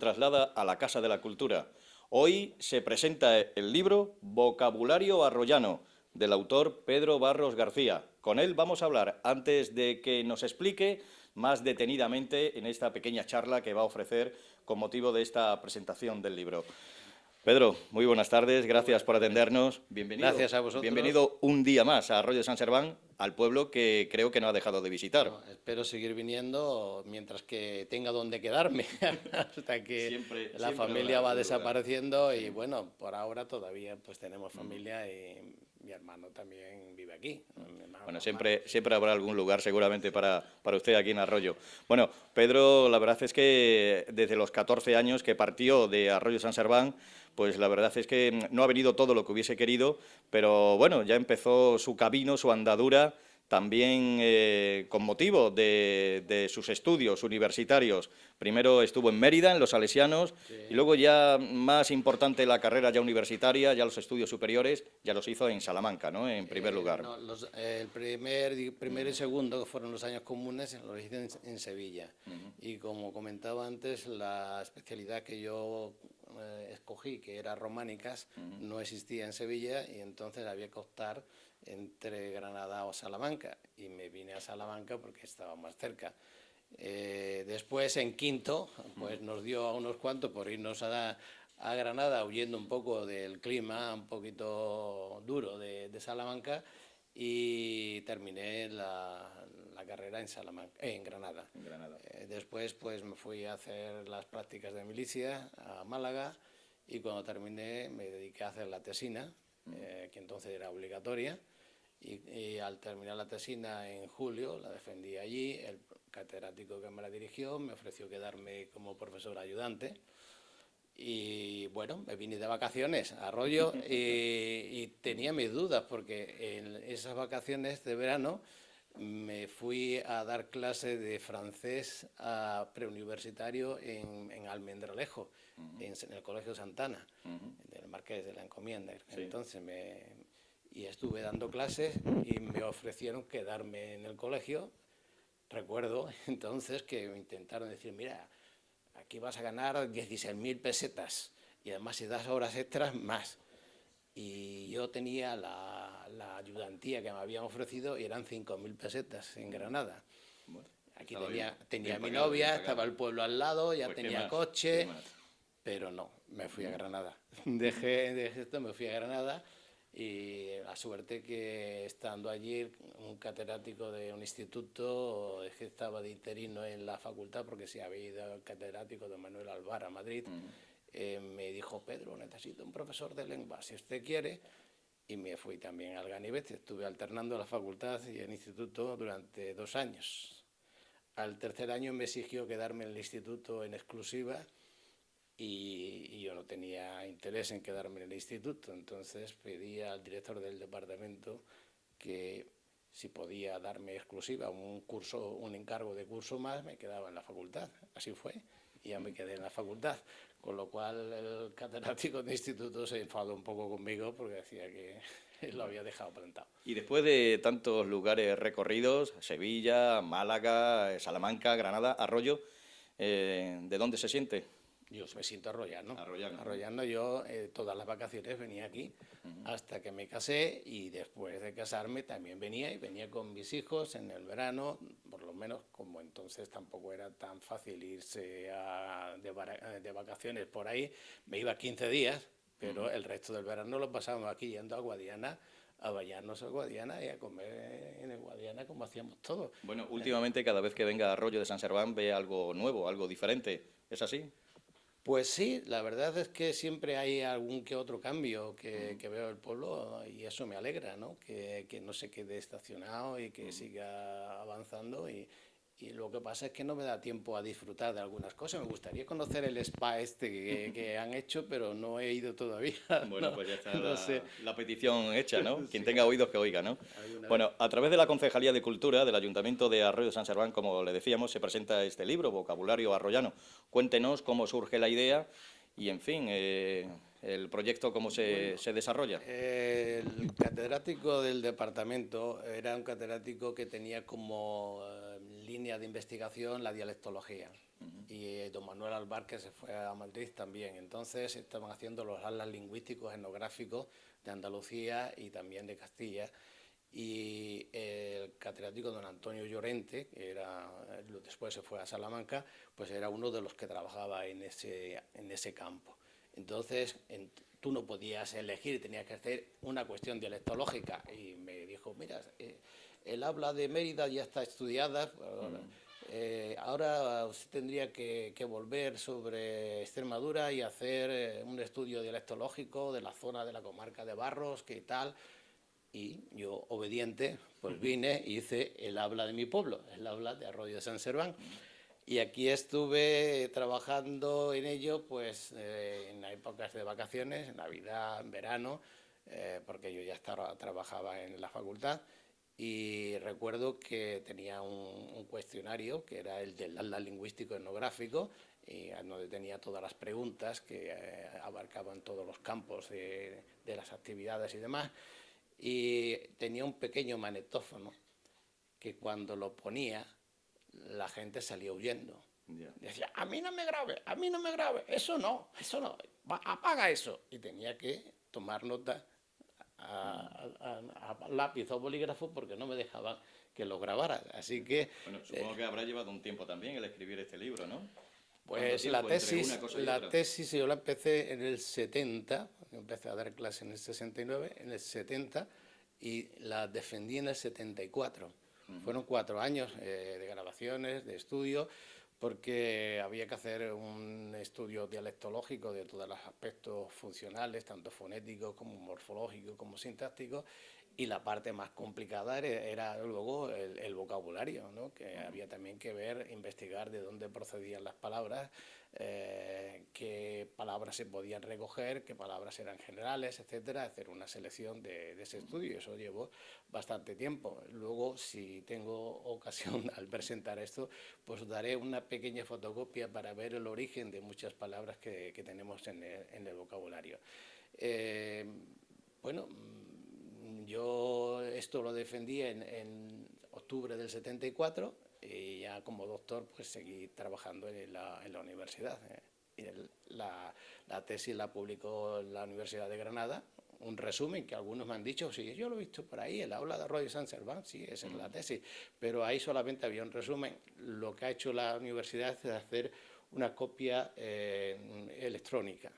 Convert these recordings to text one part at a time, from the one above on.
traslada a la Casa de la Cultura. Hoy se presenta el libro Vocabulario Arroyano, del autor Pedro Barros García. Con él vamos a hablar, antes de que nos explique más detenidamente en esta pequeña charla que va a ofrecer con motivo de esta presentación del libro. Pedro, muy buenas tardes, gracias por atendernos. Bienvenido. Gracias a vosotros. Bienvenido un día más a Arroyo de Sant Serván, al pueblo que creo que no ha dejado de visitar. No, espero seguir viniendo mientras que tenga donde quedarme, hasta que la familia va desapareciendo y bueno, por ahora todavía pues tenemos familia y mi hermano también vive aquí. Bueno, siempre habrá algún lugar seguramente para usted aquí en Arroyo. Bueno, Pedro, la verdad es que desde los 14 años que partió de Arroyo de Sant Serván, pues la verdad es que no ha venido todo lo que hubiese querido, pero bueno, ya empezó su camino, su andadura, también con motivo de sus estudios universitarios. Primero estuvo en Mérida, en los Salesianos, sí, y luego ya más importante la carrera ya universitaria, ya los estudios superiores, ya los hizo en Salamanca, ¿no?, en primer lugar. No, el primero y segundo, que fueron los años comunes, los hice en Sevilla. Y como comentaba antes, la especialidad que yo escogí, que era románicas, no existía en Sevilla y entonces había que optar entre Granada o Salamanca, y me vine a Salamanca porque estaba más cerca. Después, en quinto, pues nos dio a unos cuantos por irnos a Granada, huyendo un poco del clima un poquito duro de Salamanca, y terminé la carrera en Granada. Después pues me fui a hacer las prácticas de milicia a Málaga, y cuando terminé me dediqué a hacer la tesina, que entonces era obligatoria, y al terminar la tesina en julio la defendí allí. El catedrático que me la dirigió me ofreció quedarme como profesor ayudante. Y bueno, me vine de vacaciones a Arroyo y tenía mis dudas, porque en esas vacaciones de verano me fui a dar clase de francés a preuniversitario en Almendralejo, en el Colegio Santana, del Marqués de la Encomienda. Sí. Entonces y estuve dando clases y me ofrecieron quedarme en el colegio. Recuerdo entonces que me intentaron decir: mira, aquí vas a ganar 16.000 pesetas y además si das horas extras, más. Y yo tenía la ayudantía que me habían ofrecido y eran 5.000 pesetas en Granada. Bueno, aquí tenía mi novia, estaba el pueblo al lado, ya pues tenía coche, pero no, me fui a Granada. Dejé esto, me fui a Granada. Y la suerte que estando allí, un catedrático de un instituto, es que estaba de interino en la facultad, porque se había ido el catedrático de Manuel Alvar a Madrid, me dijo: Pedro, necesito un profesor de lengua, si usted quiere. Y me fui también al Ganivet, estuve alternando la facultad y el instituto durante 2 años. Al tercer año me exigió quedarme en el instituto en exclusiva, y yo no tenía interés en quedarme en el instituto. Entonces pedí al director del departamento que si podía darme exclusiva un encargo de curso más, me quedaba en la facultad. Así fue, y ya me quedé en la facultad, con lo cual el catedrático del instituto se enfadó un poco conmigo porque decía que lo había dejado plantado. Y después de tantos lugares recorridos, Sevilla, Málaga, Salamanca, Granada, Arroyo, ¿de dónde se siente? Yo me siento arroyano. Arroyano. Yo todas las vacaciones venía aquí, hasta que me casé, y después de casarme también venía con mis hijos en el verano, por lo menos, como entonces tampoco era tan fácil irse de vacaciones por ahí. Me iba 15 días, pero el resto del verano lo pasábamos aquí yendo a Guadiana, a bañarnos a Guadiana y a comer en el Guadiana, como hacíamos todos. Bueno, últimamente cada vez que venga a Arroyo de Sant Serván ve algo nuevo, algo diferente. ¿Es así? Pues sí, la verdad es que siempre hay algún que otro cambio que veo el pueblo, y eso me alegra, ¿no? Que no se quede estacionado y que siga avanzando. Y lo que pasa es que no me da tiempo a disfrutar de algunas cosas. Me gustaría conocer el spa que han hecho, pero no he ido todavía. Bueno, no, pues ya está no sé. la petición hecha, ¿no? Sí. Quien tenga oídos que oiga, ¿no? Bueno, a través de la Concejalía de Cultura del Ayuntamiento de Arroyo de Sant Serván, como le decíamos, se presenta este libro, Vocabulario Arroyano. Cuéntenos cómo surge la idea y, en fin, el proyecto cómo se desarrolla. El catedrático del departamento era un catedrático que tenía como línea de investigación la dialectología. Y don Manuel Albar, que se fue a Madrid también. Entonces estaban haciendo los atlas lingüísticos etnográficos de Andalucía y también de Castilla. Y el catedrático don Antonio Llorente, que después se fue a Salamanca, pues era uno de los que trabajaba en ese campo. Entonces tú no podías elegir, tenías que hacer una cuestión dialectológica. Y me dijo, mira, el habla de Mérida ya está estudiada, ahora usted tendría que volver sobre Extremadura y hacer un estudio dialectológico de la zona de la comarca de Barros, que tal. Y yo, obediente, pues vine y hice el habla de mi pueblo, el habla de Arroyo de San Serván. Y aquí estuve trabajando en ello, pues en épocas de vacaciones, en Navidad, en verano, porque yo ya trabajaba en la facultad. Y recuerdo que tenía un cuestionario que era el del atlas lingüístico etnográfico, y donde tenía todas las preguntas que abarcaban todos los campos de las actividades y demás. Y tenía un pequeño magnetófono que cuando lo ponía la gente salía huyendo. Decía, a mí no me grabe, a mí no me grabe, eso no, apaga eso. Y tenía que tomar nota a lápiz o bolígrafo porque no me dejaban que lo grabara. Así que... Bueno, supongo que habrá llevado un tiempo también el escribir este libro, ¿no? Pues la tesis yo la empecé en el 70, empecé a dar clase en el 69, en el 70, y la defendí en el 74. Fueron 4 años de grabaciones, de estudio, porque había que hacer un estudio dialectológico de todos los aspectos funcionales, tanto fonéticos como morfológicos como sintácticos, y la parte más complicada era luego el vocabulario, ¿no? Que había también que ver, investigar de dónde procedían las palabras, qué palabras se podían recoger, qué palabras eran generales, etcétera, hacer una selección de ese estudio. Eso llevó bastante tiempo. Luego, si tengo ocasión al presentar esto, pues daré una pequeña fotocopia para ver el origen de muchas palabras que tenemos en el vocabulario. Bueno, yo esto lo defendí en octubre del 74 y ya como doctor pues seguí trabajando en la universidad. Y la tesis la publicó en la Universidad de Granada, un resumen que algunos me han dicho, sí, yo lo he visto por ahí, el aula de Arroyo de San Serván, sí, esa es la tesis, pero ahí solamente había un resumen. Lo que ha hecho la universidad es hacer una copia electrónica,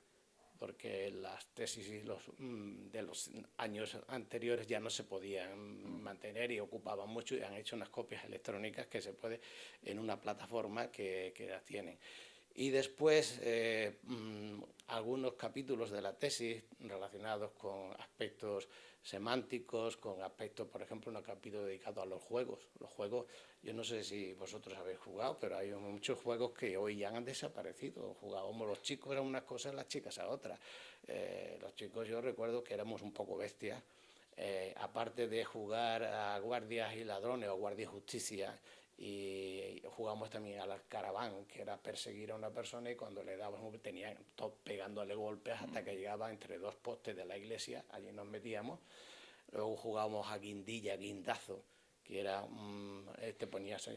porque las tesis de los años anteriores ya no se podían mantener y ocupaban mucho, y han hecho unas copias electrónicas que se puede en una plataforma que las tienen. Y después algunos capítulos de la tesis relacionados con aspectos semánticos, con aspectos, por ejemplo, un capítulo dedicado a los juegos. Los juegos, yo no sé si vosotros habéis jugado, pero hay muchos juegos que hoy ya han desaparecido. Jugábamos los chicos a unas cosas, las chicas a otras. Los chicos, yo recuerdo que éramos un poco bestias. Aparte de jugar a guardias y ladrones o guardia y justicia, y jugamos también al caraván, que era perseguir a una persona, y cuando le dábamos tenían todos pegándole golpes hasta que llegaba entre 2 postes de la iglesia, allí nos metíamos. Luego jugábamos a guindilla, guindazo, que era, te ponías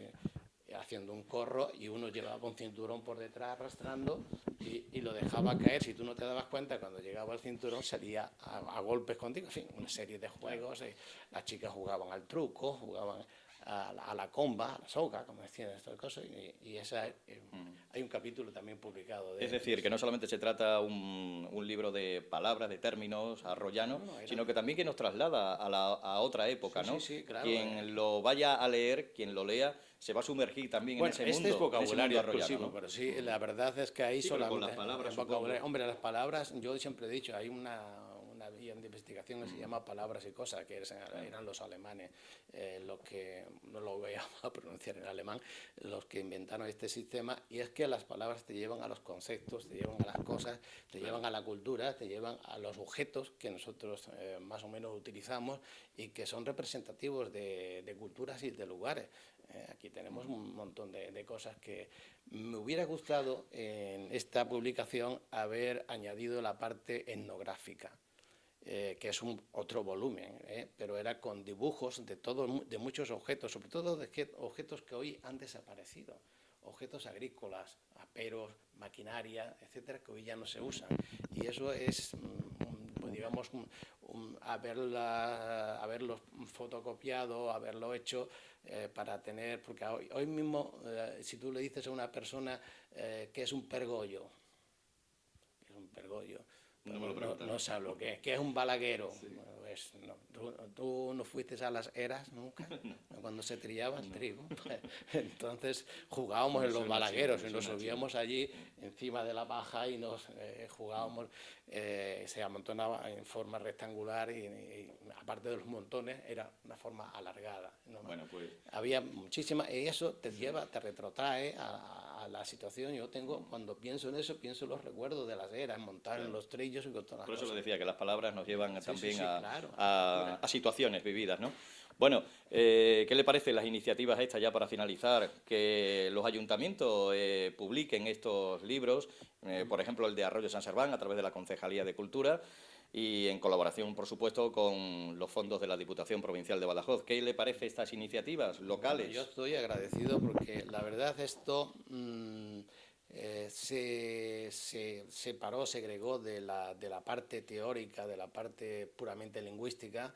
haciendo un corro y uno llevaba un cinturón por detrás arrastrando y lo dejaba caer. Si tú no te dabas cuenta, cuando llegaba al cinturón salía a golpes contigo. En fin, una serie de juegos. Las chicas jugaban al truco, jugaban a la comba, a la soga, como decían estas cosas, y esa, hay un capítulo también publicado de... Es decir, que no solamente se trata un libro de palabras, de términos arroyanos, sino que también que nos traslada a otra época, sí, ¿no? Sí, claro. Quien lo vaya a leer, quien lo lea, se va a sumergir también en ese mundo. Este es vocabulario exclusivo, ¿no? pero sí, la verdad es que ahí sí, solamente... con las palabras, hombre, las palabras, yo siempre he dicho, hay una vía de investigación que se llama Palabras y Cosas, que eran los alemanes los que, no lo voy a pronunciar en alemán, los que inventaron este sistema, y es que las palabras te llevan a los conceptos, te llevan a las cosas, te llevan a la cultura, te llevan a los objetos que nosotros más o menos utilizamos y que son representativos de culturas y de lugares. Aquí tenemos un montón de cosas que me hubiera gustado en esta publicación haber añadido la parte etnográfica. que es otro volumen, pero era con dibujos de muchos objetos, sobre todo de objetos que hoy han desaparecido, objetos agrícolas, aperos, maquinaria, etcétera, que hoy ya no se usan. Y eso es, pues digamos, haberlo fotocopiado, haberlo hecho para tener, porque hoy mismo, si tú le dices a una persona que es un pergollo, no sabe lo que es un balaguero. Sí. Pues, no, ¿tú no fuiste a las eras nunca? No. Cuando se trillaba el trigo. Pues, entonces jugábamos en los balagueros y nos subíamos allí encima de la paja y nos jugábamos, se amontonaba en forma rectangular y aparte de los montones era una forma alargada, ¿no? Bueno, pues había muchísimas, y eso te retrotrae a la situación. Yo cuando pienso en eso, pienso en los recuerdos de las eras, montar en los trillos y con todas las cosas. Por eso lo decía, que las palabras nos llevan también a situaciones vividas, ¿no? Bueno, ¿qué le parecen las iniciativas estas, ya para finalizar, que los ayuntamientos publiquen estos libros, por ejemplo el de Arroyo San Serván a través de la Concejalía de Cultura y en colaboración, por supuesto, con los fondos de la Diputación Provincial de Badajoz? ¿Qué le parece estas iniciativas locales? Bueno, yo estoy agradecido porque la verdad esto se separó, segregó de la parte teórica, de la parte puramente lingüística,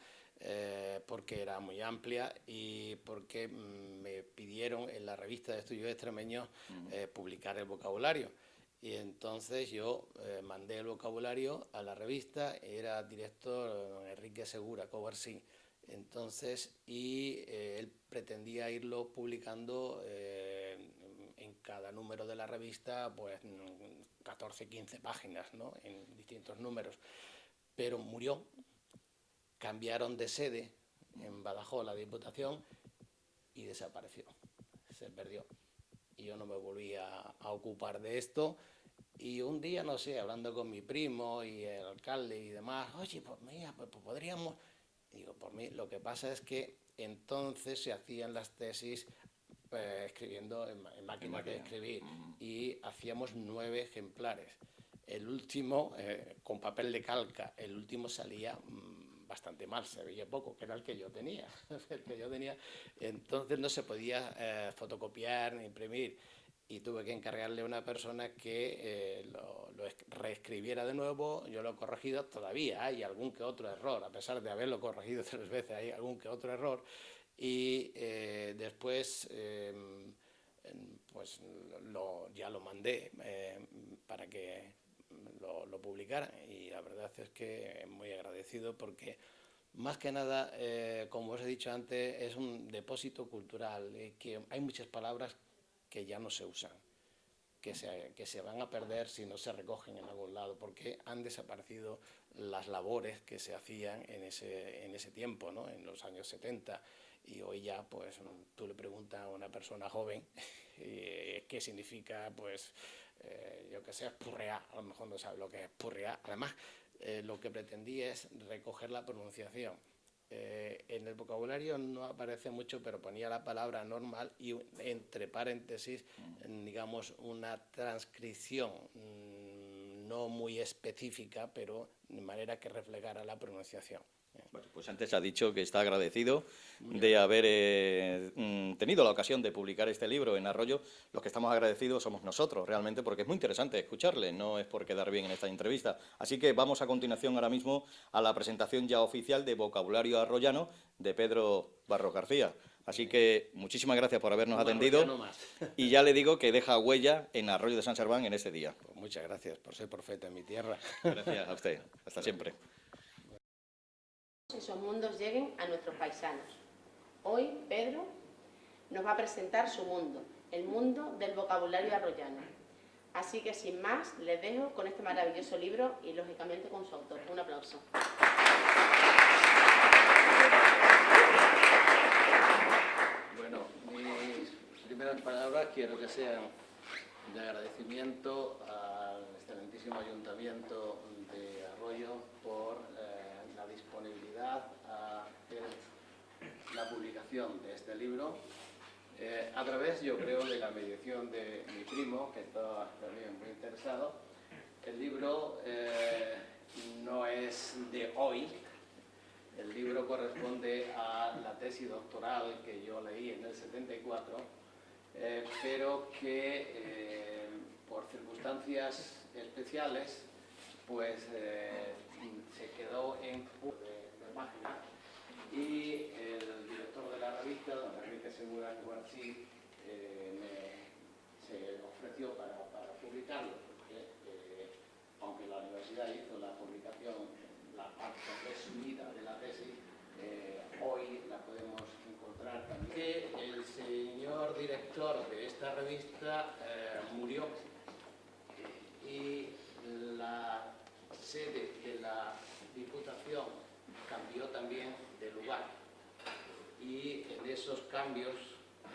porque era muy amplia y porque me pidieron en la revista de estudios extremeños publicar el vocabulario. Y entonces yo mandé el vocabulario a la revista, era director Enrique Segura, Covarsí. Entonces, él pretendía irlo publicando en cada número de la revista, pues 14, 15 páginas, ¿no? En distintos números. Pero murió, cambiaron de sede en Badajoz la Diputación y desapareció, se perdió. Y yo no me volví a ocupar de esto. Y un día, no sé, hablando con mi primo y el alcalde y demás, oye, pues mira, pues podríamos... Digo, por mí, lo que pasa es que entonces se hacían las tesis escribiendo en máquinas de escribir y hacíamos 9 ejemplares. El último, con papel de calca, el último salía bastante mal, se veía poco, que era el que yo tenía. Entonces no se podía fotocopiar ni imprimir. Y tuve que encargarle a una persona que lo reescribiera de nuevo. Yo lo he corregido, todavía hay algún que otro error, a pesar de haberlo corregido 3 veces, hay algún que otro error. Y después pues ya lo mandé para que lo publicaran, y la verdad es que muy agradecido porque más que nada, como os he dicho antes, es un depósito cultural, que hay muchas palabras que ya no se usan, que se van a perder si no se recogen en algún lado, porque han desaparecido las labores que se hacían en ese tiempo, ¿no? En los años 70, y hoy ya, pues, tú le preguntas a una persona joven qué significa, pues, yo que sé, purrear, a lo mejor no sabe lo que es purrear. Además, lo que pretendí es recoger la pronunciación. En el vocabulario no aparece mucho, pero ponía la palabra normal y entre paréntesis, digamos, una transcripción no muy específica, pero de manera que reflejara la pronunciación. Bueno, pues antes ha dicho que está agradecido de haber tenido la ocasión de publicar este libro en Arroyo. Los que estamos agradecidos somos nosotros, realmente, porque es muy interesante escucharle, no es por quedar bien en esta entrevista. Así que vamos a continuación ahora mismo a la presentación ya oficial de Vocabulario Arroyano de Pedro Barros García. Así que muchísimas gracias por habernos atendido y ya le digo que deja huella en Arroyo de San Serván en este día. Pues muchas gracias por ser profeta en mi tierra. Gracias a usted. Hasta siempre. Esos mundos lleguen a nuestros paisanos. Hoy Pedro nos va a presentar su mundo, el mundo del vocabulario arroyano. Así que sin más, les dejo con este maravilloso libro y lógicamente con su autor. Un aplauso. Bueno, mis primeras palabras quiero que sean de agradecimiento al excelentísimo Ayuntamiento de Arroyo por la disponibilidad a hacer la publicación de este libro a través, yo creo, de la mediación de mi primo, que está también muy interesado. El libro no es de hoy, primero corresponde a la tesis doctoral que yo leí en el 74, pero que por circunstancias especiales pues se quedó en de página, y el director de la revista, don Enrique Segura Guarcí, se ofreció para publicarlo, porque aunque la universidad hizo la publicación, la parte resumida de la tesis, hoy la podemos encontrar también. Que el señor director de esta revista murió, y la sede de la Diputación cambió también de lugar, y en esos cambios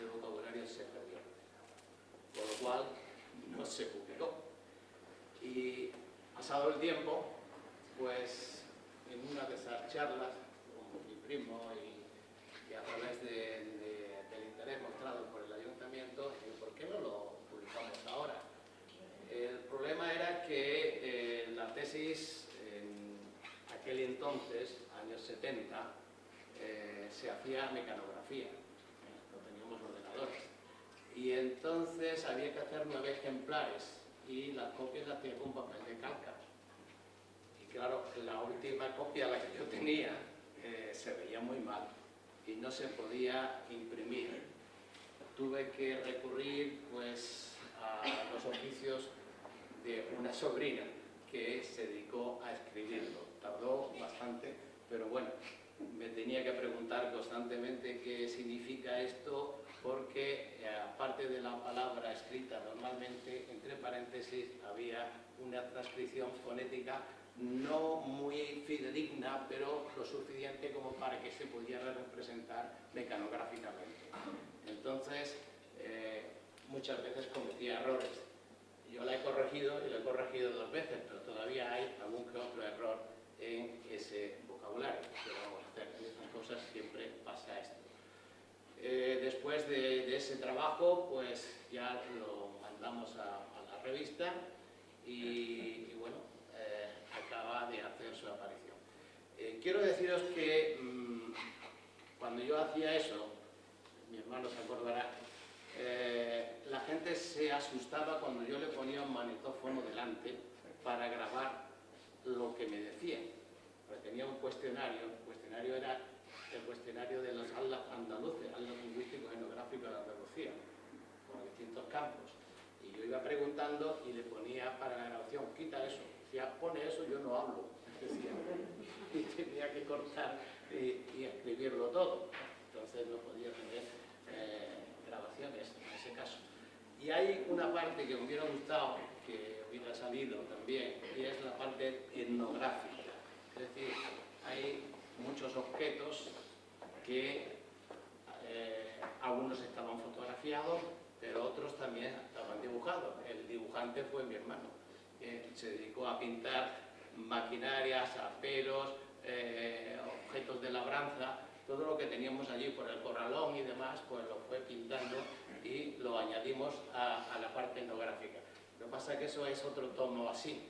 el vocabulario se perdió, por lo cual no se publicó. Y pasado el tiempo, pues en una de esas charlas con mi primo y a través del interés mostrado por el ayuntamiento, dije, ¿por qué no lo publicamos ahora? El problema era que la tesis en aquel entonces, años 70, se hacía mecanografía, no teníamos ordenadores, y entonces había que hacer 9 ejemplares y las copias las hacía con papel de calca. Y claro, la última copia, la que yo tenía, se veía muy mal y no se podía imprimir. Tuve que recurrir pues a los oficios de una sobrina que se dedicó a escribirlo. Tardó bastante, pero bueno, me tenía que preguntar constantemente qué significa esto, porque aparte de la palabra escrita normalmente, entre paréntesis, había una transcripción fonética no muy fidedigna, pero lo suficiente como para que se pudiera representar mecanográficamente. Entonces, muchas veces cometía errores. Yo la he corregido y la he corregido 2 veces, pero todavía hay algún que otro error en ese vocabulario. Pero vamos a hacer, en esas cosas siempre pasa esto. Después de ese trabajo, pues ya lo mandamos a la revista y bueno, acaba de hacer su aparición. Quiero deciros que cuando yo hacía eso, mi hermano se acordará, la gente se asustaba cuando yo le ponía un magnetófono delante para grabar lo que me decían. Porque tenía un cuestionario, el cuestionario era el cuestionario de los atlas andaluces, atlas lingüísticos etnográficos de Andalucía, con distintos campos. Y yo iba preguntando y le ponía para la grabación, quita eso. Decía, pone eso, yo no hablo. Decía, y tenía que cortar y escribirlo todo. Entonces no podía tener grabaciones en ese caso. Y hay una parte que me hubiera gustado que hubiera salido también, y es la parte etnográfica. Es decir, hay muchos objetos que algunos estaban fotografiados, pero otros también estaban dibujados. El dibujante fue mi hermano, que se dedicó a pintar maquinarias, aperos, objetos de labranza, todo lo que teníamos allí por el corralón y demás, pues lo fue pintando y lo añadimos a la parte etnográfica. Lo que pasa es que eso es otro tono así,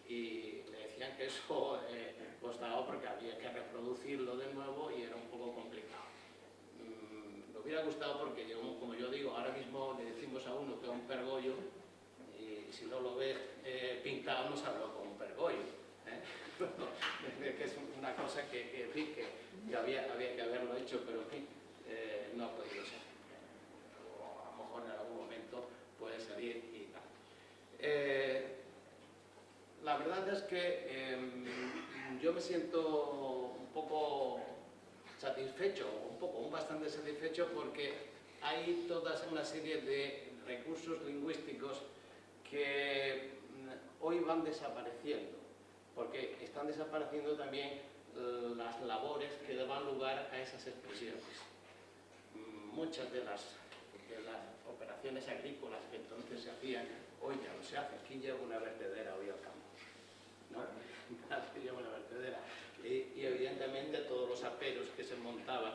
y me decían que eso costaba porque había que reproducirlo de nuevo y era un poco complicado. Me hubiera gustado porque, como yo digo, ahora mismo le decimos a uno que es un pergollo, y si no lo ves pintado no sabe lo que es un pergollo. Que es una cosa que, en fin, que había que haberlo hecho, pero en fin, no ha podido ser. O a lo mejor en algún momento puede salir y tal. La verdad es que yo me siento un poco satisfecho, bastante satisfecho, porque hay toda una serie de recursos lingüísticos que hoy van desapareciendo, porque están desapareciendo también las labores que daban lugar a esas expresiones. Muchas de las operaciones agrícolas que entonces se hacían, hoy ya no se hacen. ¿Quién lleva una vertedera hoy al campo? ¿No? Nadie lleva una vertedera. Y evidentemente todos los aperos que se montaban,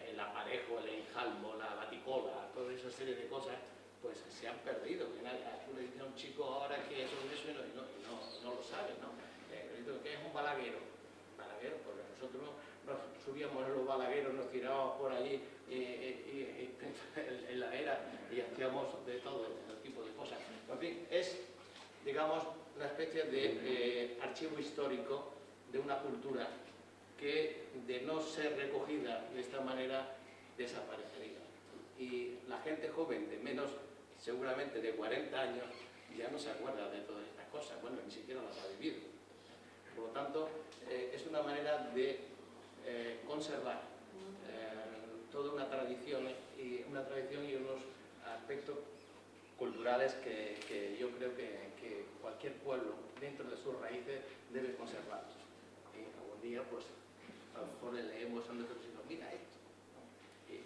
el aparejo, el enjalmo, la baticola, toda esa serie de cosas, pues se han perdido. Tú le dices a un chico ahora que eso y no lo sabe, ¿no? ¿Qué es un balaguero? Balaguero, porque nosotros subíamos a los balagueros, nos tirábamos por allí en la era y hacíamos de todo tipo de cosas. En fin, es, digamos, una especie de archivo histórico de una cultura que, de no ser recogida de esta manera, desaparecería. Y la gente joven de menos, seguramente de 40 años, ya no se acuerda de todas estas cosas, bueno, ni siquiera las ha vivido. Por lo tanto, es una manera de conservar toda una tradición y unos aspectos culturales que yo creo que cualquier pueblo, dentro de sus raíces, debe conservar. Y algún día, pues, a lo mejor le leemos a nuestros hijos, mira esto, ¿no? Y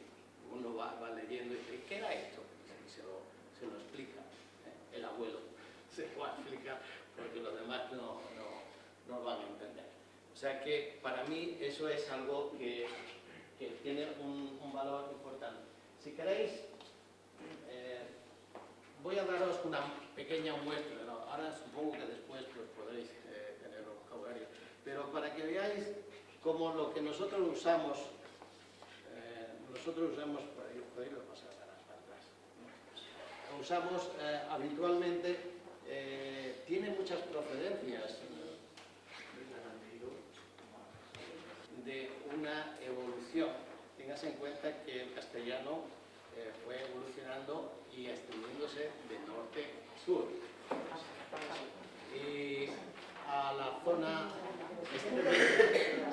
uno va leyendo y dice, ¿qué era esto? Y se lo explica, el abuelo se lo va a explicar, porque los demás no van a entender. O sea que para mí eso es algo que tiene un valor importante. Si queréis, voy a daros una pequeña muestra, ¿no? Ahora supongo que después pues, podréis tener un vocabulario, pero para que veáis cómo lo que nosotros usamos, por ahí lo pasar para atrás, ¿no? Lo usamos habitualmente, tiene muchas procedencias de una evolución. Tengas en cuenta que el castellano fue evolucionando y extendiéndose de norte a sur. Y a la zona extrema.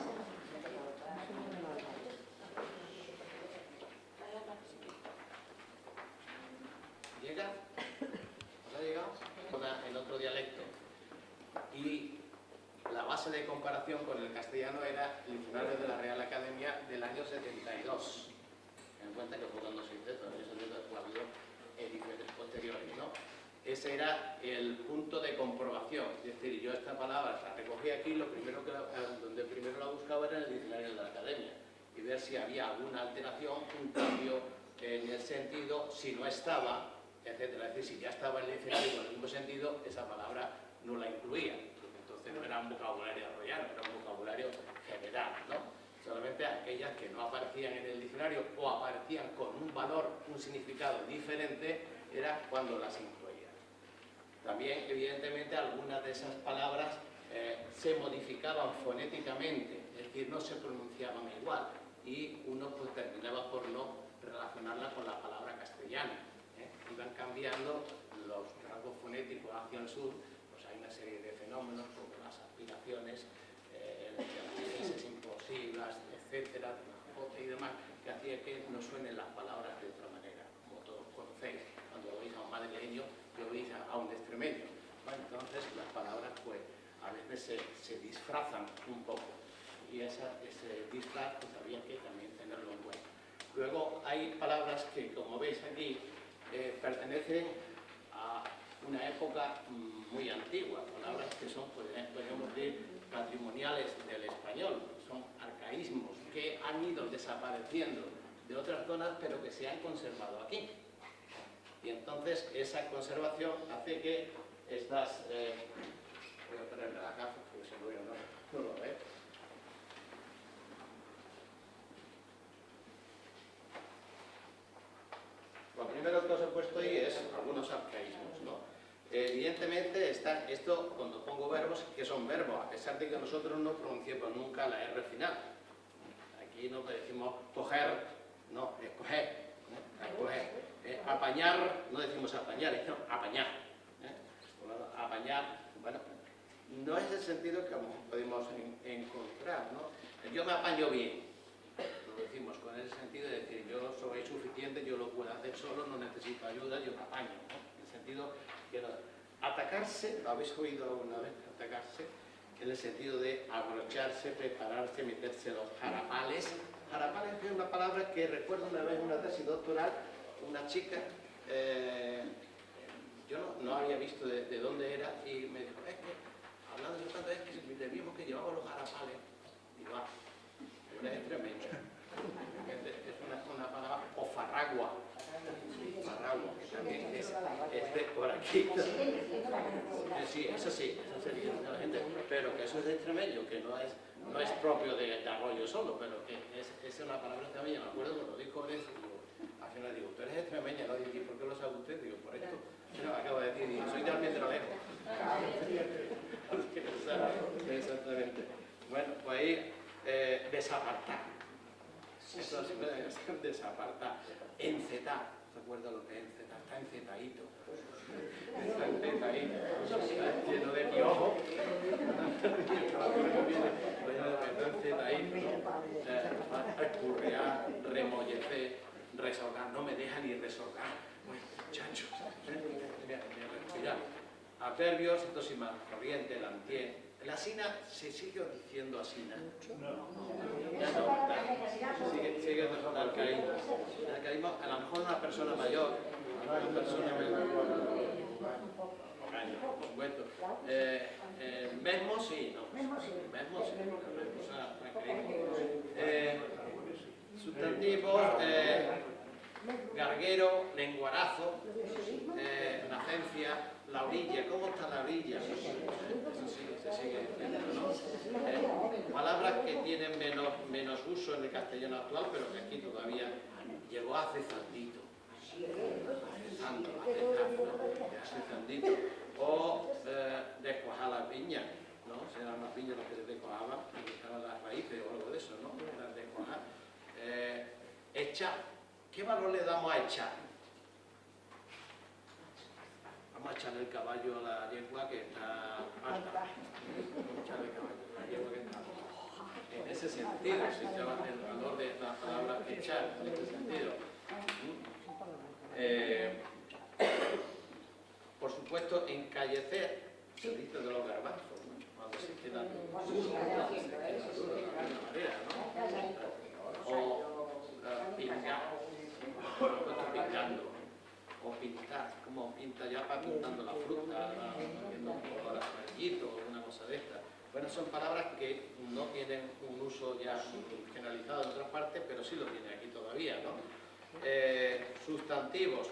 ¿Llega? ¿Os ha llegado? En otro dialecto. Y la base de comparación con el castellano era el diccionario de la Real Academia del año 72. Ten en cuenta que fue cuando se hizo, ha habido ediciones posteriores, ¿no? Ese era el punto de comprobación. Es decir, yo esta palabra la recogí aquí, donde primero la buscaba era en el diccionario de la Academia, y ver si había alguna alteración, un cambio en el sentido, si no estaba, etcétera. Es decir, si ya estaba en el diccionario con el mismo sentido, esa palabra no la incluía. Entonces no era un vocabulario arroyano, era un vocabulario general, ¿no? Solamente aquellas que no aparecían en el diccionario o aparecían con un valor, un significado diferente, era cuando las incluía. También, evidentemente, algunas de esas palabras se modificaban fonéticamente, es decir, no se pronunciaban igual, y uno pues, terminaba por no relacionarla con la palabra castellana. Iban cambiando los rasgos fonéticos hacia el sur, pues hay una serie de fenómenos como las aspiraciones, las S implosivas, etcétera, y demás, que hacía que no suenen las palabras de otra manera, como todos conocéis. Cuando oís a un madrileño, que oís a un extremeño. Bueno, entonces las palabras, pues, a veces se disfrazan un poco, y ese disfraz, pues, había que también tenerlo en cuenta. Luego hay palabras que, como veis aquí, pertenecen a una época muy antigua, palabras que son, podríamos decir, patrimoniales del español, son arcaísmos que han ido desapareciendo de otras zonas, pero que se han conservado aquí. Y entonces esa conservación hace que estas... voy a ponerme la gafa, porque si no lo ve. Lo primero que os he puesto ahí es algunos arcaísmos, ¿no? Evidentemente está esto, cuando pongo verbos, que son verbos, a pesar de que nosotros no pronunciamos nunca la R final. Aquí no decimos coger, no, escoger, escoger. Apañar, no decimos apañar, decimos apañar. Apañar, bueno, no es el sentido que podemos encontrar, ¿no? Yo me apaño bien, lo decimos con ese sentido de decir yo soy suficiente, yo lo puedo hacer solo, no necesito ayuda, yo me apaño, ¿no? En el sentido que no. Atacarse, ¿lo habéis oído alguna vez? Atacarse, en el sentido de abrocharse, prepararse, meterse los jarapales. Jarapales es una palabra que recuerdo una vez en una tesis doctoral, una chica, yo no había visto de dónde era, y me dijo, es que, hablando de tanto, es que le vimos que llevaba los jarapales. Digo, una es tremendo. Es una palabra, o farragua. Farragua, que también es de por aquí. Sí, eso sería la gente, pero que eso es de extremeño, que no es propio de Arroyo solo, pero que es una palabra extremeña. Me acuerdo cuando lo dijo él, al final digo, tú eres extremeña, ¿no? Y ¿por qué lo sabe usted? Digo, por esto. No, acabo de decir, digo, soy de Almendralejo. Exactamente. Bueno, pues ahí, desapartar. Eso es desapartar. Encetar. ¿Se acuerdan lo que es encetar? Está encetadito. Está encetadito. Está lleno de piojo. Está encetadito. Escurrear, remollecer, resorgar. No me deja ni resorgar. Pues, muchachos. Mira, adverbios, esto sí más corriente, la antier. La sina se sigue diciendo asina. Ya no, sigue arcaísmo. A lo mejor una persona mayor, por supuesto. Mesmo sí, ¿no? Mesmo sí. Sustantivos, garguero, lenguarazo, nacencia, la orilla. ¿Cómo está la orilla? Eso se sigue diciendo, ¿no? Palabras que tienen menos uso en el castellano actual, pero que aquí todavía llegó hace zandito. Hace zandito. O descuajar la piña, ¿no? Eran las piñas las que se descuajaban, y estaban las raíces o algo de eso, ¿no? Descuajar. Echar. ¿Qué valor le damos a echar? Vamos a echarle el caballo a la yegua que está alta. Vamos a echarle el caballo a la yegua que está alta. En ese sentido, se echaba el valor de la palabra echar, en ese sentido. Por supuesto, encallecer, se dice de los garbanzos, ¿no? Cuando se quedan duros, de alguna manera, ¿no? O pingar. Pintando, o pintar, como pinta ya para pintando la fruta, haciendo un poco de amarillito o una cosa de esta. Bueno, son palabras que no tienen un uso ya generalizado en otras partes, pero sí lo tiene aquí todavía, ¿no? Sustantivos,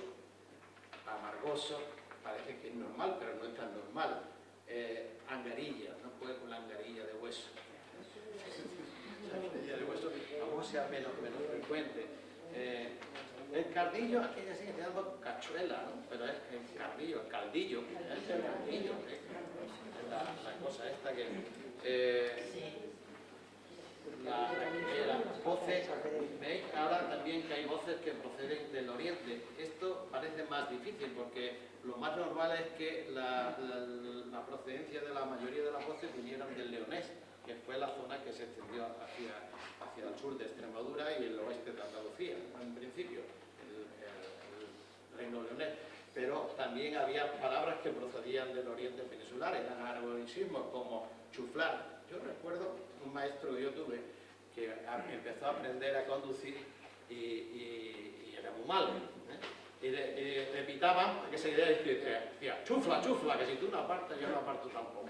amargoso, parece que es normal, pero no es tan normal. Angarilla, no puede con la angarilla de hueso. La angarilla de hueso, aún sea menos frecuente. El cardillo, aquella sí que se llama cachuela, ¿no? Pero es el cardillo, el caldillo, la cosa esta que... las voces, ¿veis? Ahora también que hay voces que proceden del oriente. Esto parece más difícil porque lo más normal es que la procedencia de la mayoría de las voces vinieran del leonés, que fue la zona que se extendió hacia el sur de Extremadura y el oeste de Andalucía, en principio, el reino leonés. Pero también había palabras que procedían del oriente peninsular, eran argonismos como chuflar. Yo recuerdo un maestro que yo tuve que empezó a aprender a conducir y era muy malo, ¿eh? Y le pitaban, que se decía, chufla, chufla, que si tú no apartas, yo no aparto tampoco.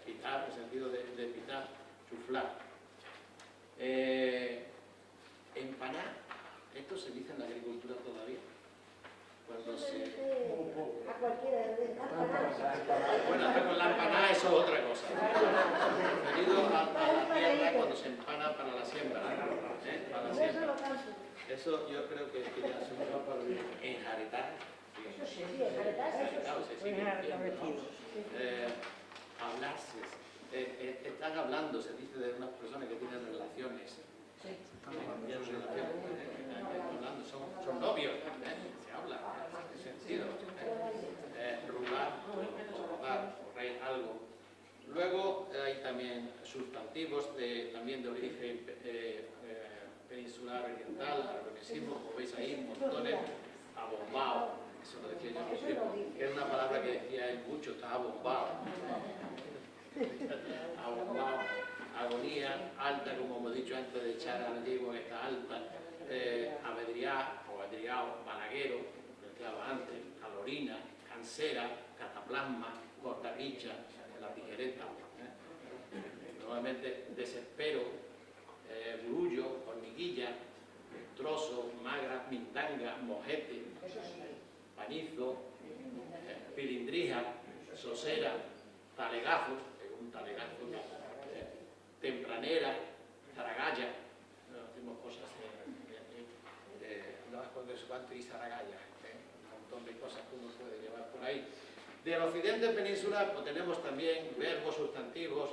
Pitar, en el sentido de pitar, chuflar. Empanar, esto se dice en la agricultura todavía. Cuando se... A cualquiera de Bueno, con la empanada eso es otra cosa. Referido a la tierra cuando se empana para la siembra. Para la siembra. Eso yo creo que ya se me va para enjaretar. Eso sí, enjaretar, se sigue diciendo, ¿no? Hablarse. Están hablando, se dice de unas personas que tienen relaciones. Son novios, se habla en ese sentido. Rular, rodar, correr algo. Luego hay también sustantivos también de origen peninsular oriental, argonismo, como veis ahí, montones, abombao, eso lo decía yo mismo, que era una palabra que decía él mucho, está abombao. Abombao, agonía, alta, como hemos dicho antes de echar a la yegua que está alta, avedriar o adriao, balaguero, lo decía antes, calorina, cansera, cataplasma, cortaricha, la tijereta, nuevamente desespero, burullo, hormiguilla, trozo, magra, mindanga, mojete, panizo, pilindrija, sosera, talegazos, un puntalegazos, tempranera, zaragalla, hacemos cosas no es cuánto y zaragalla, un montón de cosas que uno puede llevar por ahí. Del occidente peninsular pues tenemos también verbos, sustantivos,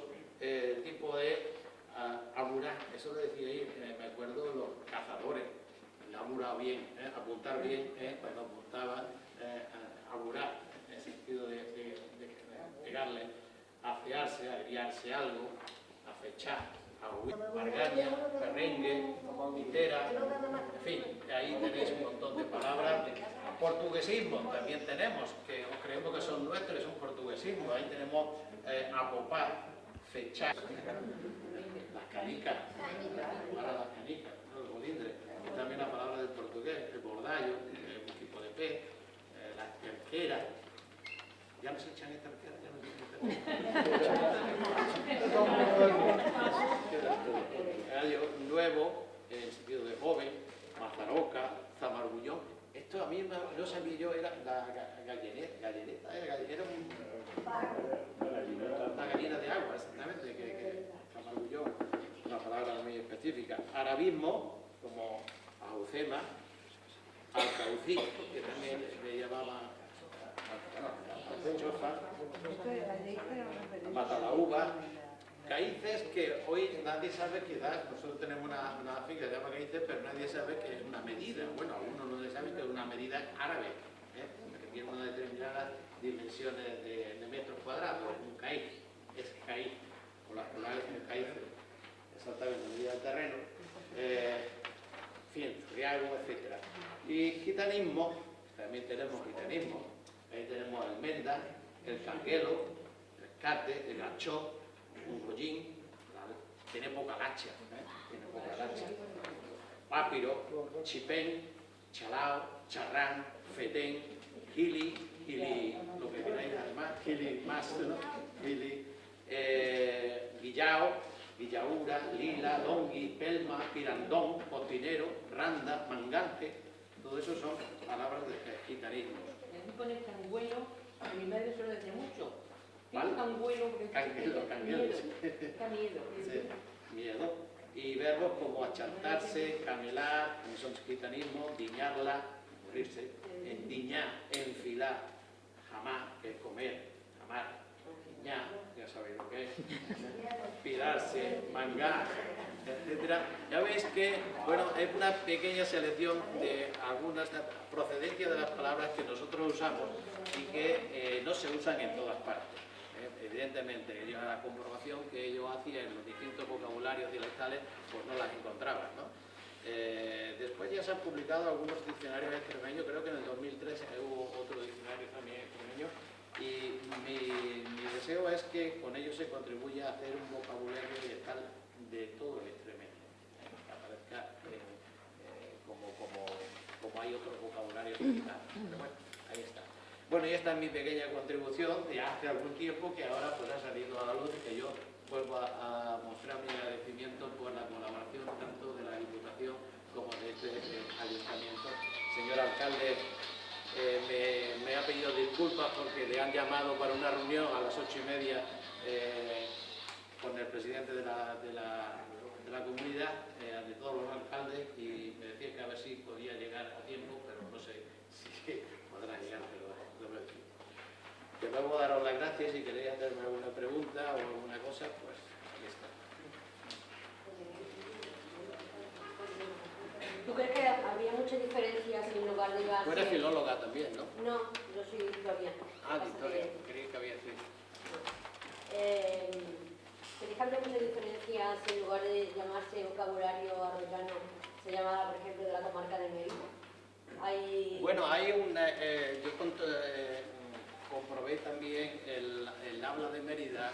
tipo de amurar, eso lo decía ahí, me acuerdo de los cazadores, amurar bien, apuntar bien, cuando apuntaban, amurar, en el sentido de pegarle, afearse, agriarse algo, afechar, ahuir, margaña, perrengue, litera, en fin, ahí tenéis un montón de palabras. Portuguesismo también tenemos, que creemos que son nuestros, es un portuguesismo, ahí tenemos apopar, fechar, las canicas, para las canicas, ¿no? El bolindre, y también la palabra del portugués, el bordallo, un tipo de pez, las terqueras, ya no se echan estas terqueras, ya no se echan gallo nuevo, en el sentido de joven, mazaroca, zamargullón. Esto a mí no sabía yo, era la gallineta, era una gallina de agua, exactamente, que zamargullón, una palabra muy específica. Arabismo, como ajucema, alcaucí, que también le llamaba chofa, matalaúva. Caíces, que hoy nadie sabe, quizás nosotros tenemos una finca que se llama caíces, pero nadie sabe que es una medida. Bueno, algunos no le saben que es una medida árabe, que tiene unas determinadas dimensiones de metros cuadrados. Un caíz es caíz, o las palabras son caíces, exactamente, medida del terreno, fin, riago, etc. Y gitanismo, también tenemos gitanismo, ahí tenemos el menda, el canguelo, el cate, el gachó, un collín, tiene poca lacha, tiene poca lacha. Papiro, chipén, chalao, charrán, fetén, gili, lo que queráis además, gili más, ¿no? Gili, guillao, guillaura, lila, longui, pelma, pirandón, cocinero, randa, mangante, todo eso son palabras de gitanismo. Aquí pone canguelo, a mi madre se lo dice mucho. ¿Vale? Canguelo, Canguelo, miedo. Sí, miedo. Y verbos como achantarse, camelar, que son gitanismo, diñarla, morirse, endiñar, enfilar, jamás, que es comer, jamar, diñar, ya sabéis lo que es, pirarse, mangar, etc. Ya veis que, bueno, es una pequeña selección de algunas procedencias de las palabras que nosotros usamos y que no se usan en todas partes. Evidentemente, la comprobación que yo hacía en los distintos vocabularios dialectales, pues no las encontraba, ¿no? Después ya se han publicado algunos diccionarios extremeños, creo que en el 2013 hubo otro diccionario también extremeño, y mi deseo es que con ello se contribuya a hacer un vocabulario dialectal de todo el extremeño, que aparezca como hay otros vocabularios digitales. Pero bueno, ahí está. Bueno, y esta es mi pequeña contribución de hace algún tiempo que ahora pues ha salido a la luz y que yo vuelvo a mostrar mi agradecimiento por la colaboración tanto de la Diputación como de este Ayuntamiento. Señor alcalde, me ha pedido disculpas porque le han llamado para una reunión a las 8:30 con el presidente de la comunidad, de todos los alcaldes, y me decía que a ver si podía llegar a tiempo, pero no sé si podrá llegar, pero lo veo. Que luego daros las gracias. Si queréis hacerme alguna pregunta o alguna cosa, pues ahí está. ¿Tú crees que habría mucha diferencia si en lugar de llevarse... Tú eres filóloga también, ¿no? No, yo soy historiana. Ah, de historia. Creí que había sido. ¿Crees que habría mucha diferencia si en lugar de llamarse vocabulario arroyano se llamara, por ejemplo, de la comarca de Mérida? Bueno, hay una... yo comprobé también el habla de Mérida,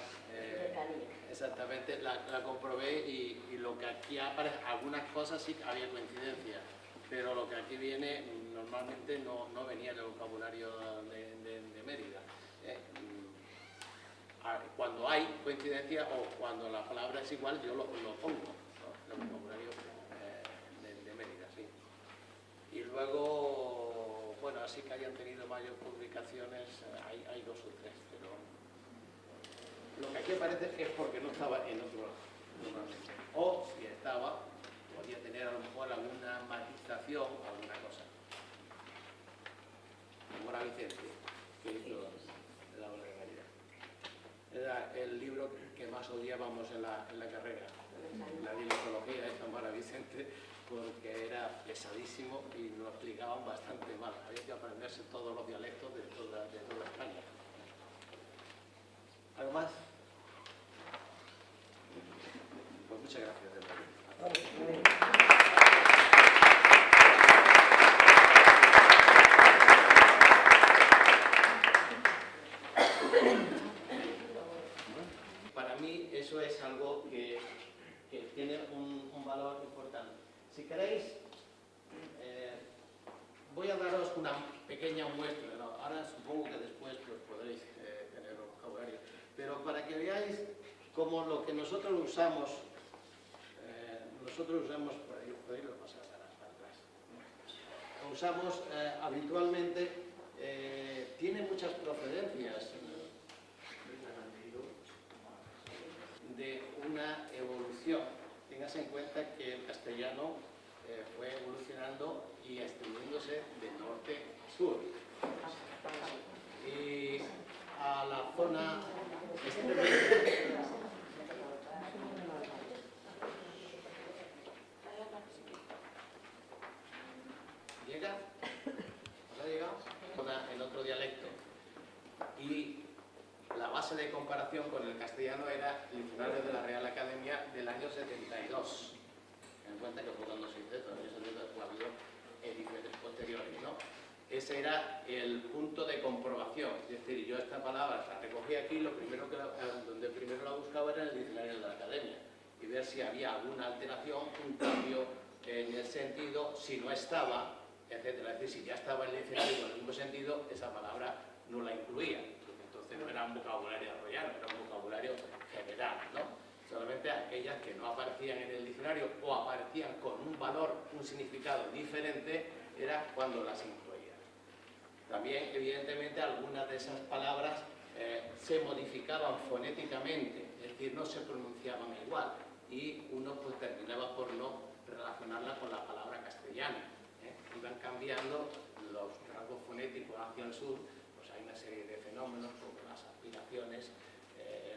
exactamente, la comprobé y lo que aquí aparece, algunas cosas sí había coincidencia, pero lo que aquí viene normalmente no venía del vocabulario de Mérida. Cuando hay coincidencia o cuando la palabra es igual, yo lo pongo, ¿no? El vocabulario de Mérida, sí. Y luego, bueno, así que hayan tenido mayores publicaciones, hay 2 o 3, pero lo que aquí parece es porque no estaba en otro lado, normalmente. O si estaba, podía tener a lo mejor alguna matización, alguna cosa. Mora Vicente, que hizo la obra de María. Era el libro que más odiábamos en la carrera, la dialectología de Mora Vicente, porque era pesadísimo y nos explicaban bastante mal. Había que aprenderse todos los dialectos de toda España. ¿Algo más? Pues muchas gracias. Para mí eso es algo que tiene un valor importante. Si queréis, voy a daros una pequeña muestra, ¿no? Ahora supongo que después pues, podréis tener un vocabulario, pero para que veáis cómo lo que nosotros usamos, por ahí lo pasar para atrás, ¿no? Lo usamos habitualmente, tiene muchas procedencias de una evolución. Tengas en cuenta que el castellano fue evolucionando y extendiéndose de norte a sur. Y a la zona extremeña. ¿Llega? ¿Os ha llegado? En otro dialecto. Y la base de comparación con el castellano era el diccionario de la Real Academia del año 72. Ten en cuenta que fue cuando se hizo, todavía ha habido ediciones posteriores, ¿no? Ese era el punto de comprobación. Es decir, yo esta palabra la recogí aquí, donde primero la buscaba era en el diccionario de la Academia y ver si había alguna alteración, un cambio en el sentido, si no estaba, etcétera. Es decir, si ya estaba en el diccionario con el mismo sentido, esa palabra no la incluía. Entonces no era un vocabulario arroyano, era un vocabulario general, ¿no? Solamente aquellas que no aparecían en el diccionario o aparecían con un valor, un significado diferente, era cuando las incluía. También, evidentemente, algunas de esas palabras se modificaban fonéticamente, es decir, no se pronunciaban igual, y uno pues terminaba por no relacionarla con la palabra castellana. Iban cambiando los rasgos fonéticos hacia el sur, pues hay una serie de fenómenos como las aspiraciones,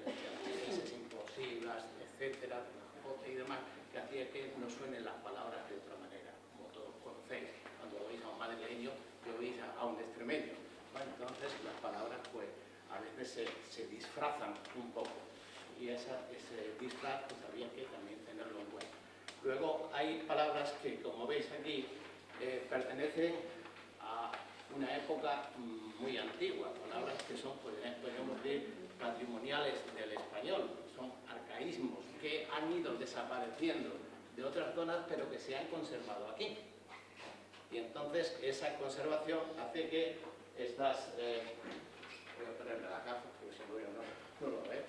las S implosivas, etcétera, y demás, que hacía que no suenen las palabras de otra manera, como todos conocéis. Cuando oís a un madrileño, que oís a un extremeño. Bueno, entonces las palabras pues a veces se disfrazan un poco y ese disfraz pues había que también tenerlo en cuenta. Luego hay palabras que, como veis aquí, pertenecen a una época muy antigua, palabras que son, podríamos decir, patrimoniales del español, son arcaísmos que han ido desapareciendo de otras zonas pero que se han conservado aquí. Y entonces esa conservación hace que estas... voy a ponerme la gafa, porque si no lo veo.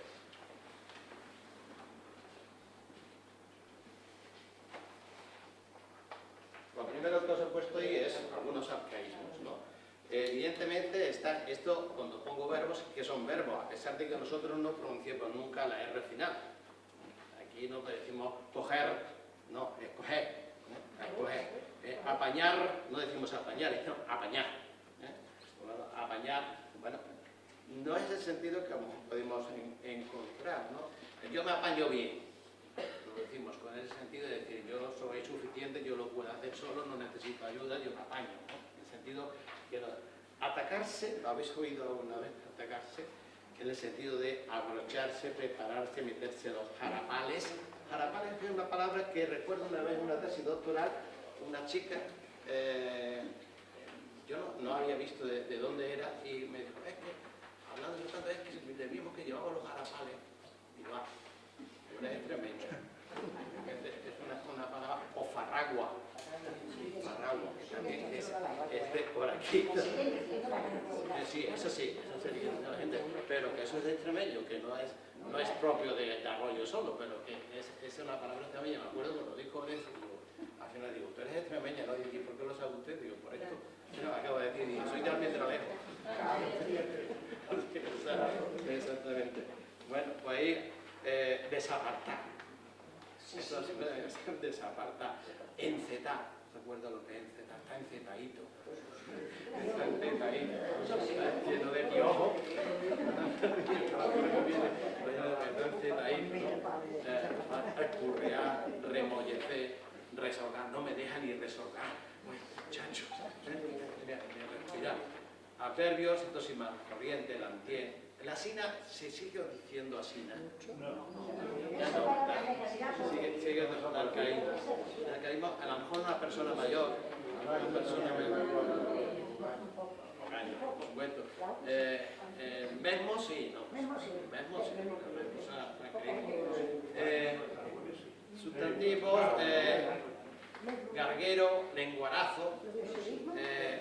Lo primero que os he puesto ahí es algunos arcaísmos, ¿no? Evidentemente está esto, cuando pongo verbos, que son verbos, a pesar de que nosotros no pronunciamos nunca la R final. Aquí no decimos coger, no, es coger, coger. Apañar, no decimos apañar, decimos apañar. Bueno, apañar, bueno, no es el sentido que podemos encontrar, ¿no? Yo me apaño bien, lo decimos con ese sentido de decir yo soy suficiente, yo lo puedo hacer solo, no necesito ayuda, yo me apaño, ¿no? En el sentido que atacarse, ¿lo habéis oído alguna vez? Atacarse, en el sentido de abrocharse, prepararse, meterse los jarapales. Jarapales es una palabra que recuerdo una vez en una tesis doctoral, una chica, yo no había visto de dónde era y me dijo, es que, hablando de tanto, es que le vimos que llevaba los jarapales. Digo, una extremeña. Es una palabra, o farragua. Farragua, que también es de por aquí. Sí, eso sería la gente, pero que eso es de extremeño, que no es propio de Arroyo solo, pero que es una palabra extremeña. Me acuerdo cuando dijo eso, al final digo, tú eres extremeña, ¿no? Y ¿por qué lo sabe usted? Digo, por esto. No, acabo de decir, soy de Almendralejo. Exactamente. Bueno, pues ahí desapartar. Eso es desapartar. Encetar. ¿Recuerda lo que es encetar? Está encetadito. Está encetadito. Está lleno de piojo. Está encetadito. Escurrear, remollecer, resorgar. No me deja ni resorgar. Uy, muchachos. Respirar. Adverbios, entonces corriente, el antier. La sina se sigue diciendo asina. Ya no, sigue arcaísmo. A lo mejor una persona mayor, por supuesto. Mesmo sí, ¿no? Mesmo sí. Sustantivos, garguero, lenguarazo,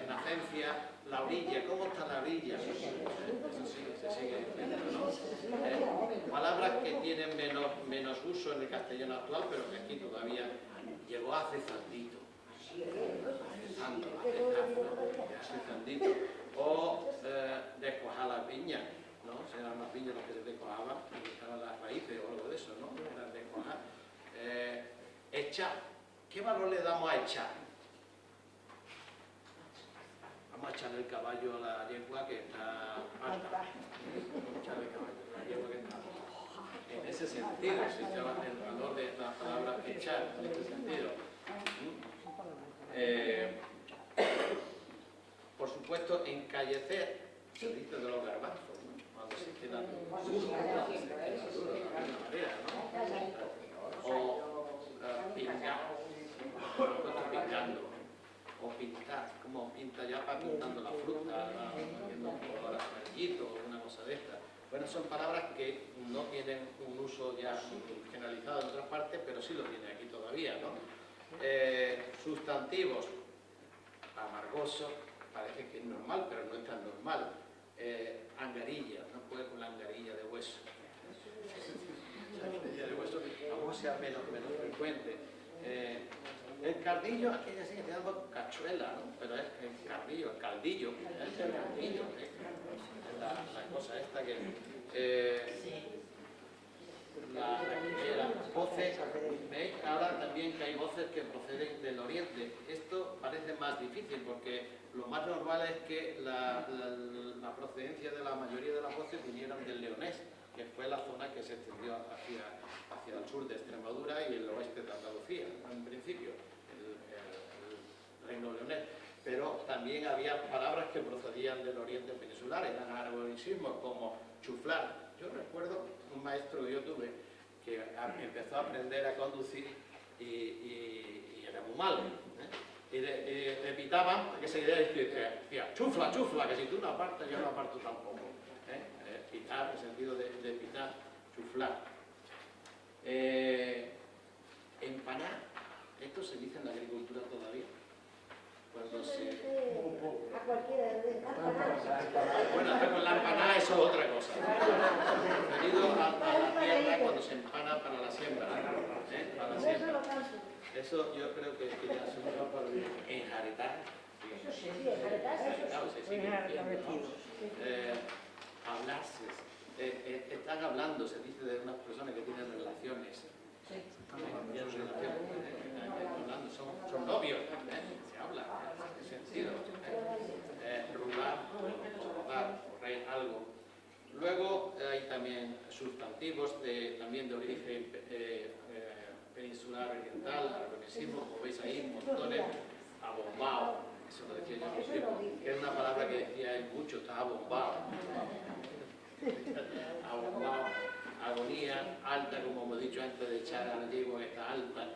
nacencia, la orilla. ¿Cómo está la orilla? Eso se sigue diciendo, ¿no? Palabras que tienen menos uso en el castellano actual, pero que aquí todavía llegó hace zandito. Hace zandito. O descuajar las viñas, ¿no? Eran las viñas las que se descuajaban y estaban las raíces o algo de eso, ¿no? Eran descuajar. Echar. ¿Qué valor le damos a echar? Vamos a echarle el caballo a la yegua que está alta. Vamos a echarle el caballo a la yegua que está alta. En ese sentido, se echaba el valor de la palabra echar, en ese sentido. Por supuesto, encallecer, se dice de los garbanzos, ¿no? Cuando se quedan duros, de alguna manera, ¿no? O pingar. Pintando o pintar, como pinta ya para pintando la fruta, haciendo un color amarillito o una cosa de esta. Bueno, son palabras que no tienen un uso ya generalizado en otras partes, pero sí lo tiene aquí todavía, ¿no? Sustantivos, amargoso, parece que es normal, pero no es tan normal. Angarilla, no puede con la angarilla de hueso. La angarilla de hueso, aún sea menos frecuente. El cardillo, aquella sí que te llama cachuela, ¿no? Pero es el cardillo, el caldillo, la cosa esta que... las voces, ¿veis? Ahora también que hay voces que proceden del oriente. Esto parece más difícil porque lo más normal es que la procedencia de la mayoría de las voces vinieran del leonés, que fue la zona que se extendió hacia el sur de Extremadura y el oeste de Andalucía, en principio, el reino leonés. Pero también había palabras que procedían del oriente peninsular, eran argonismos como chuflar. Yo recuerdo un maestro que yo tuve que empezó a aprender a conducir y era muy malo, ¿eh? Y le pitaban, que se decía, chufla, chufla, que si tú no apartas, yo no aparto tampoco. Pitar, en el sentido de pitar, chuflar. Empanar, esto se dice en la agricultura todavía. Cuando se... A cualquiera de Bueno, con la empanada eso es otra cosa. Referido a la tierra cuando se empana para la siembra. Para la siembra. Eso yo creo que ya se me va para enjaretar. Eso sí, enjaretar. Hablarse. Están hablando, se dice de unas personas que tienen relaciones. Son novios, se habla en ese sentido. Rular, correr algo. Luego hay también sustantivos también de origen peninsular oriental, aragonesismo, como veis ahí, montones, abombao, eso lo decía yo mismo, que es una palabra que decía él mucho, está abombao. Abombao, agonía, alta, como hemos dicho antes de echar a la yegua que está alta,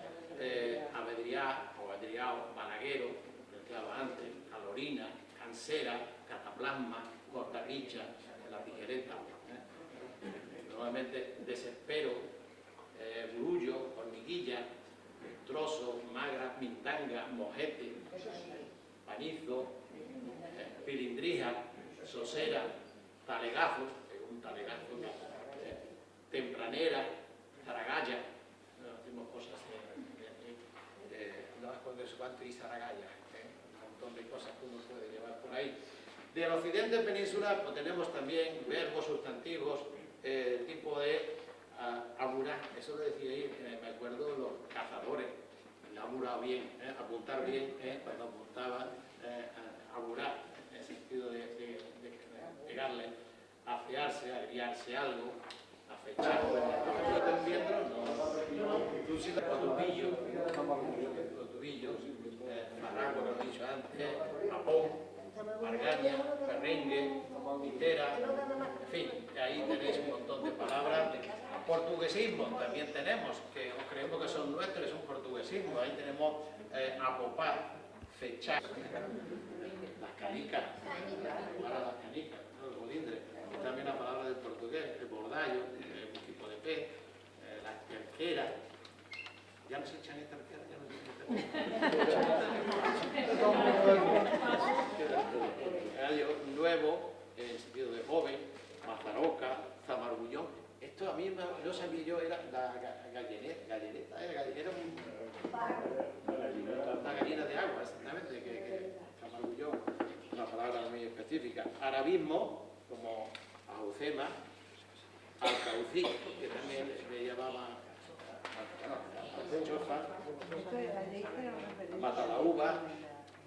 avedriar o adriao, balaguero, que decía antes, calorina, cansera, cataplasma, cortaricha, la tijereta, normalmente desespero, burullo, hormiguilla, trozo, magra, mintanga, mojete, pañizo, pilindrija, sosera, talegazos, un talegazo, tempranera, zaragalla, hacemos cosas no sé cuánto y zaragalla, un montón de cosas que uno puede llevar por ahí. Del occidente peninsular pues, tenemos también verbos, sustantivos, el tipo de amurar, eso lo decía ahí, me acuerdo de los cazadores, amurar bien, apuntar bien, cuando apuntaban, amurar, en el sentido de pegarle, afearse, agriarse algo, afechar. Yo también, no, inclusive cotubillo, farrago, lo he dicho antes, apón, margaña, perrengue, mitera, en fin, ahí tenéis un montón de palabras. Portuguesismo también tenemos, que creemos que son nuestros, es un portuguesismo. Ahí tenemos apopar, fechar, las canicas, jugar a las canicas, ¿no? El bolindre, también la palabra del portugués, el bordallo, un tipo de pez, las terqueras. Ya no se echan estas terqueras, ya no se echan. Nuevo, en el sentido de joven, mazaroca, zamargullón. Esto a mí no sabía yo, era la gallineta, era una gallina de agua, exactamente, que zamargullón, una palabra muy específica. Arabismo, como ajucema, alcaucí, que también le llamaban alchofa, matalaúva,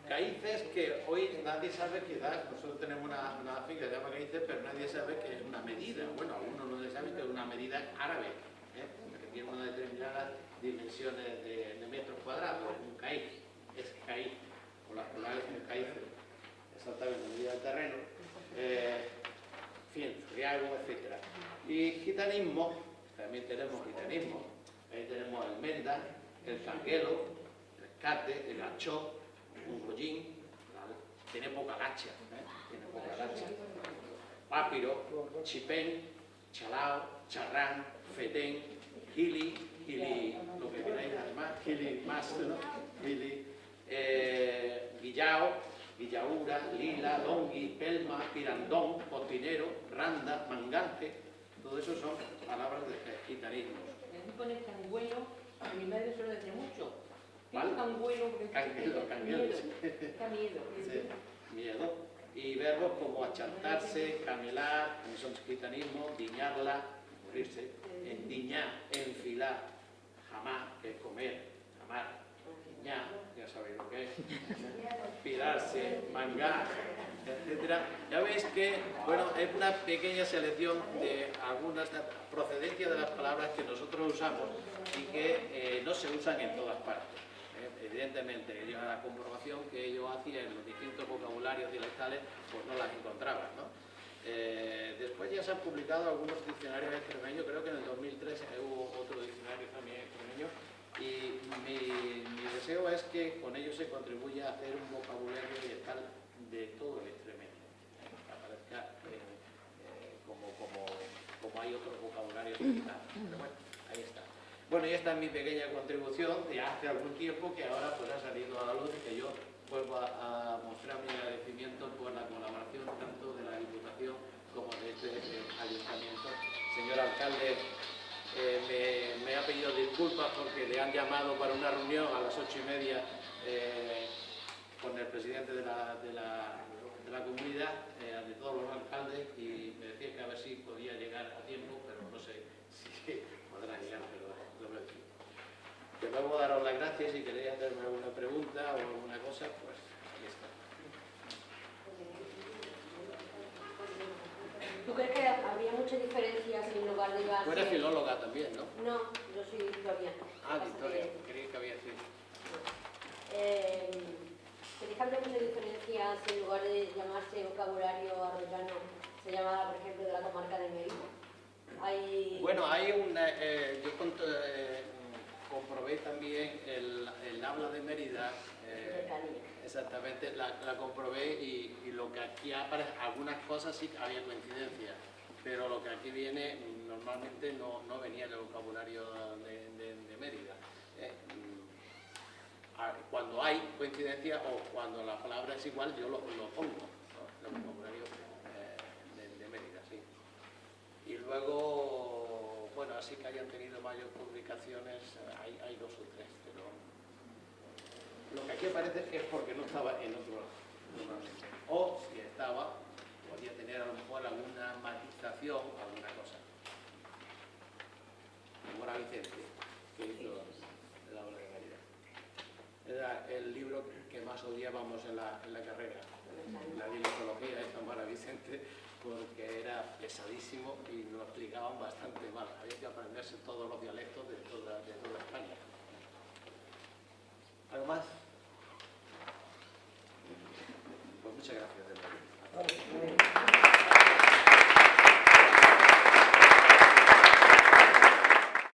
caíces, que hoy nadie sabe, quizás nosotros tenemos una finca que se llama caíces, pero nadie sabe que es una medida. Bueno, algunos no saben que es una medida árabe, que tiene unas determinadas dimensiones de metros cuadrados. Un caíz es caíz, o las plurales son caíces, exactamente, medida del terreno, en fin, riago, etc. Y gitanismo, también tenemos gitanismo, ahí tenemos el menda, el canguelo, el cate, el achó, un rollín, tiene poca gacha, tiene poca gacha. Papiro, chipén, chalao, charrán, fetén, gili, lo que queráis además, gili más, ¿no? Gili, guillao, guillaura, lila, longui, pelma, pirandón, cocinero, randa, mangante, todo eso son palabras de gitanismo. Con el cangüelo, a mi madre suele decir mucho. ¿Cuál? Canguelo, Canguelo. Da miedo. Sí, miedo. Y verbos como achantarse, camelar, que son gitanismo, diñarla, morirse, endiñar, enfilar, jamar, que es comer, jamar, diñar, ya sabéis lo que es, pirarse, mangar, etc. Ya veis que, bueno, es una pequeña selección de algunas procedencias de las palabras que nosotros usamos y que no se usan en todas partes. Evidentemente, la comprobación que yo hacía en los distintos vocabularios dialectales, pues no las encontraba, ¿no? Después ya se han publicado algunos diccionarios extremeños, creo que en el 2003 hubo otro diccionario también extremeño, y mi deseo es que con ello se contribuya a hacer un vocabulario dialectal de todo el extremeño, que aparezca como hay otros vocabularios dialectales. Pero bueno, ahí está. Bueno, y esta es mi pequeña contribución de hace algún tiempo que ahora pues ha salido a la luz y que yo vuelvo a mostrar mi agradecimiento por la colaboración tanto de la Diputación como de este Ayuntamiento. Señor alcalde, me ha pedido disculpas porque le han llamado para una reunión a las 8:30 con el presidente de la comunidad, de todos los alcaldes, y me decía que a ver si podía llegar a tiempo, pero no sé si podrá llegar, pero lo voy a decir. Que luego daros las gracias. Si queréis hacerme alguna pregunta o alguna cosa, pues aquí está. ¿Tú crees que habría mucha diferencia si en lugar de base... Tú eres filóloga también, ¿no? No, yo soy historiana. Ah, de historia. Creí que había sido. ¿Crees que habría mucha diferencia si en lugar de llamarse vocabulario arroyano se llamara, por ejemplo, de la comarca de Mérida? Bueno, hay una... yo comprobé también el habla de Mérida. Exactamente, la comprobé y lo que aquí aparece, algunas cosas sí había coincidencia, pero lo que aquí viene normalmente no venía del vocabulario de Mérida. Cuando hay coincidencia o cuando la palabra es igual, yo lo pongo, ¿no? El vocabulario de Mérida, sí. Y luego, bueno, así que hayan tenido mayores publicaciones, hay 2 o 3, pero lo que aquí aparece es porque no estaba en otro lado. O si estaba, podía tener a lo mejor alguna matización, alguna cosa. Tamara Vicente, que hizo la obra de caridad. Era el libro que más odiábamos en la carrera, la dialectología de Tamara Vicente, porque era pesadísimo y lo explicaban bastante mal. Había que aprenderse todos los dialectos de toda España. ¿Algo más? Pues muchas gracias.